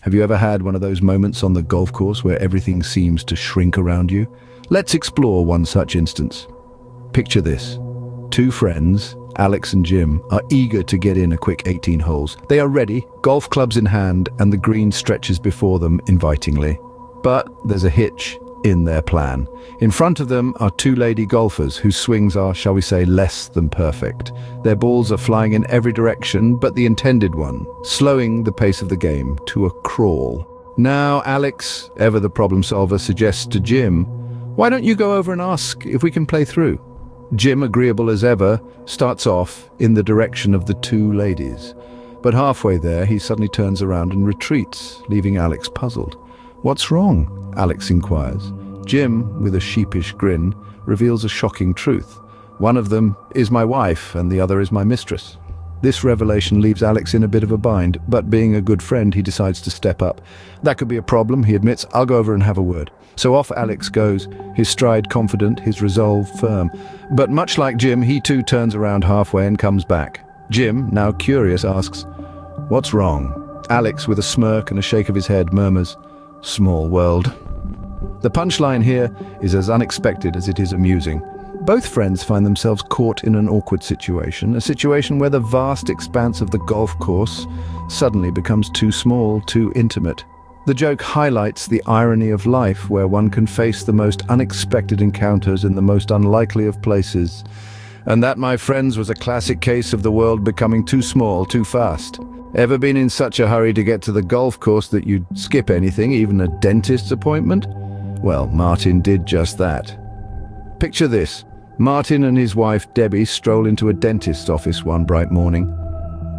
Have you ever had one of those moments on the golf course where everything seems to shrink around you? Let's explore one such instance. Picture this. Two friends, Alex and Jim, are eager to get in a quick 18 holes. They are ready, golf clubs in hand, and the green stretches before them invitingly. But there's a hitch in their plan. In front of them are two lady golfers whose swings are, shall we say, less than perfect. Their balls are flying in every direction but the intended one, slowing the pace of the game to a crawl. Now Alex, ever the problem solver, suggests to Jim, "Why don't you go over and ask if we can play through?" Jim, agreeable as ever, starts off in the direction of the two ladies. But halfway there, he suddenly turns around and retreats, leaving Alex puzzled. "What's wrong?" Alex inquires. Jim, with a sheepish grin, reveals a shocking truth. "One of them is my wife and the other is my mistress." This revelation leaves Alex in a bit of a bind, but being a good friend, he decides to step up. "That could be a problem," he admits. "I'll go over and have a word." So off Alex goes, his stride confident, his resolve firm. But much like Jim, he too turns around halfway and comes back. Jim, now curious, asks, "What's wrong?" Alex, with a smirk and a shake of his head, murmurs, "Small world." The punchline here is as unexpected as it is amusing. Both friends find themselves caught in an awkward situation, a situation where the vast expanse of the golf course suddenly becomes too small, too intimate. The joke highlights the irony of life, where one can face the most unexpected encounters in the most unlikely of places. And that, my friends, was a classic case of the world becoming too small, too fast. Ever been in such a hurry to get to the golf course that you'd skip anything, even a dentist's appointment? Well, Martin did just that. Picture this. Martin and his wife Debbie stroll into a dentist's office one bright morning.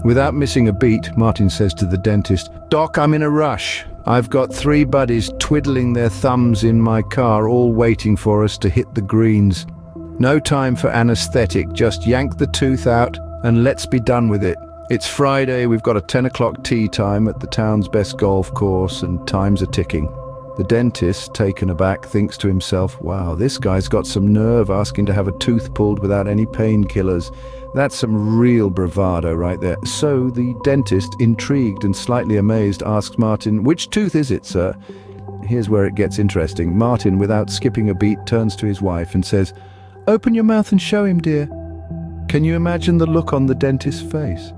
Without missing a beat, Martin says to the dentist, "Doc, I'm in a rush. I've got 3 buddies twiddling their thumbs in my car, all waiting for us to hit the greens. No time for anesthetic, just yank the tooth out and let's be done with it. It's Friday, we've got a 10 o'clock tee time at the town's best golf course and time's a ticking." The dentist, taken aback, thinks to himself, "Wow, this guy's got some nerve asking to have a tooth pulled without any painkillers. That's some real bravado right there." So the dentist, intrigued and slightly amazed, asks Martin, "Which tooth is it, sir?" Here's where it gets interesting. Martin, without skipping a beat, turns to his wife and says, "Open your mouth and show him, dear." Can you imagine the look on the dentist's face?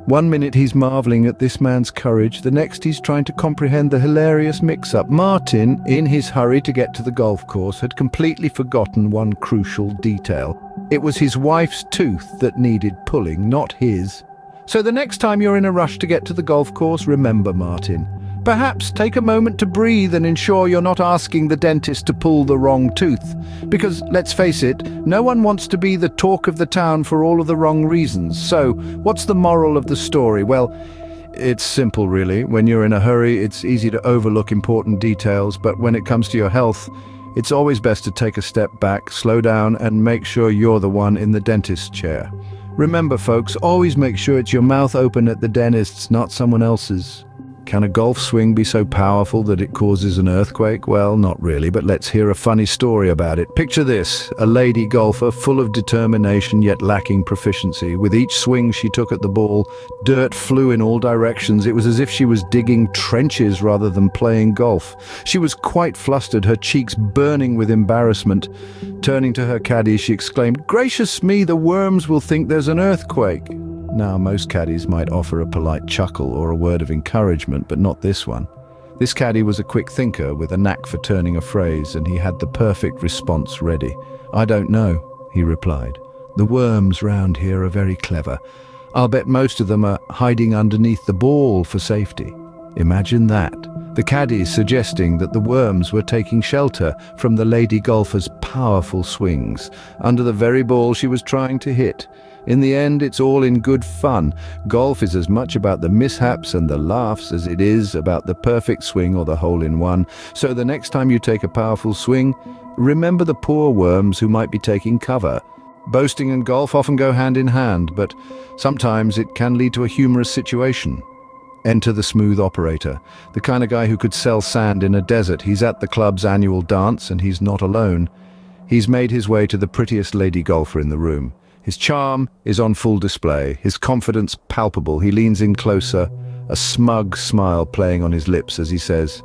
One minute he's marveling at this man's courage, the next he's trying to comprehend the hilarious mix-up. Martin, in his hurry to get to the golf course, had completely forgotten one crucial detail. It was his wife's tooth that needed pulling, not his. So the next time you're in a rush to get to the golf course, remember, Martin, perhaps take a moment to breathe and ensure you're not asking the dentist to pull the wrong tooth. Because, let's face it, no one wants to be the talk of the town for all of the wrong reasons. So, what's the moral of the story? Well, it's simple really. When you're in a hurry, it's easy to overlook important details, but when it comes to your health, it's always best to take a step back, slow down, and make sure you're the one in the dentist's chair. Remember, folks, always make sure it's your mouth open at the dentist's, not someone else's. Can a golf swing be so powerful that it causes an earthquake? Well, not really, but let's hear a funny story about it. Picture this, a lady golfer full of determination yet lacking proficiency. With each swing she took at the ball, dirt flew in all directions. It was as if she was digging trenches rather than playing golf. She was quite flustered, her cheeks burning with embarrassment. Turning to her caddy, she exclaimed, "Gracious me, the worms will think there's an earthquake." Now, most caddies might offer a polite chuckle or a word of encouragement, but not this one. This caddy was a quick thinker with a knack for turning a phrase, and he had the perfect response ready. "I don't know," he replied. "The worms round here are very clever. I'll bet most of them are hiding underneath the ball for safety." Imagine that. The caddy suggesting that the worms were taking shelter from the lady golfer's powerful swings, under the very ball she was trying to hit. In the end, it's all in good fun. Golf is as much about the mishaps and the laughs as it is about the perfect swing or the hole-in-one. So the next time you take a powerful swing, remember the poor worms who might be taking cover. Boasting and golf often go hand in hand, but sometimes it can lead to a humorous situation. Enter the smooth operator, the kind of guy who could sell sand in a desert. He's at the club's annual dance, and he's not alone. He's made his way to the prettiest lady golfer in the room. His charm is on full display, his confidence palpable. He leans in closer, a smug smile playing on his lips as he says,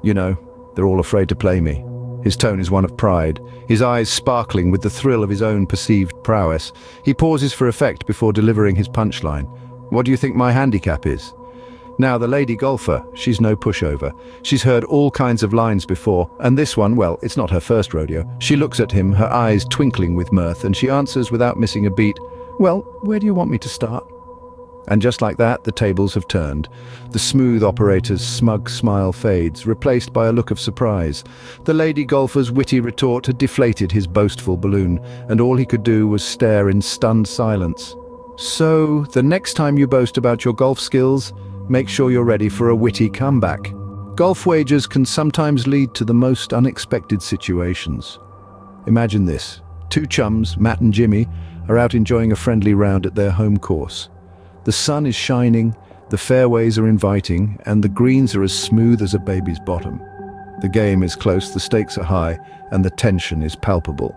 "You know, they're all afraid to play me." His tone is one of pride, his eyes sparkling with the thrill of his own perceived prowess. He pauses for effect before delivering his punchline. "What do you think my handicap is?" Now, the lady golfer, she's no pushover. She's heard all kinds of lines before, and this one, well, it's not her first rodeo. She looks at him, her eyes twinkling with mirth, and she answers without missing a beat, "Well, where do you want me to start?" And just like that, the tables have turned. The smooth operator's smug smile fades, replaced by a look of surprise. The lady golfer's witty retort had deflated his boastful balloon, and all he could do was stare in stunned silence. So, the next time you boast about your golf skills, make sure you're ready for a witty comeback. Golf wagers can sometimes lead to the most unexpected situations. Imagine this. Two chums, Matt and Jimmy, are out enjoying a friendly round at their home course. The sun is shining, the fairways are inviting, and the greens are as smooth as a baby's bottom. The game is close, the stakes are high, and the tension is palpable.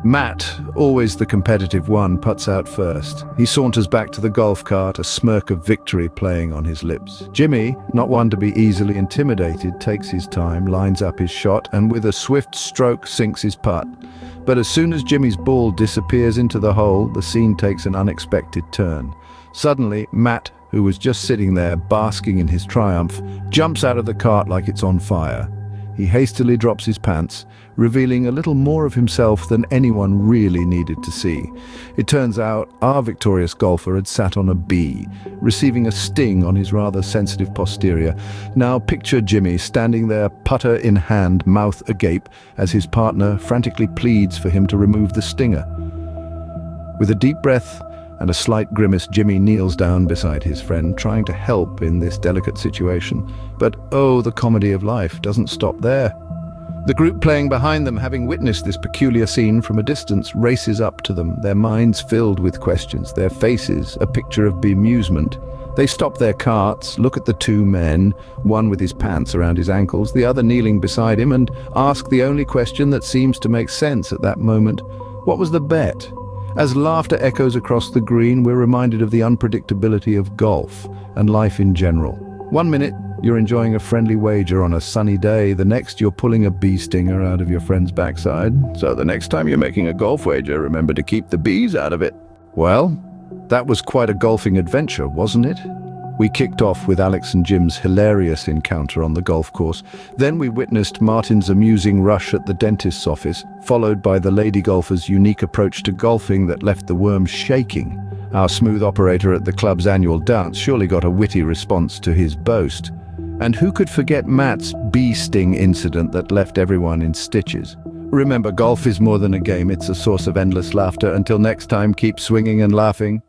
Matt, always the competitive one, putts out first. He saunters back to the golf cart, a smirk of victory playing on his lips. Jimmy, not one to be easily intimidated, takes his time, lines up his shot, and with a swift stroke sinks his putt. But as soon as Jimmy's ball disappears into the hole, the scene takes an unexpected turn. Suddenly, Matt, who was just sitting there basking in his triumph, jumps out of the cart like it's on fire. He hastily drops his pants, revealing a little more of himself than anyone really needed to see. It turns out our victorious golfer had sat on a bee, receiving a sting on his rather sensitive posterior. Now picture Jimmy standing there, putter in hand, mouth agape, as his partner frantically pleads for him to remove the stinger. With a deep breath and a slight grimace, Jimmy kneels down beside his friend, trying to help in this delicate situation. But oh, the comedy of life doesn't stop there. The group playing behind them, having witnessed this peculiar scene from a distance, races up to them, their minds filled with questions, their faces a picture of bemusement. They stop their carts, look at the two men, one with his pants around his ankles, the other kneeling beside him, and ask the only question that seems to make sense at that moment. What was the bet? As laughter echoes across the green, we're reminded of the unpredictability of golf and life in general. One minute, you're enjoying a friendly wager on a sunny day. The next, you're pulling a bee stinger out of your friend's backside. So the next time you're making a golf wager, remember to keep the bees out of it. Well, that was quite a golfing adventure, wasn't it? We kicked off with Alex and Jim's hilarious encounter on the golf course. Then we witnessed Martin's amusing rush at the dentist's office, followed by the lady golfer's unique approach to golfing that left the worms shaking. Our smooth operator at the club's annual dance surely got a witty response to his boast. And who could forget Matt's bee sting incident that left everyone in stitches? Remember, golf is more than a game, it's a source of endless laughter. Until next time, keep swinging and laughing.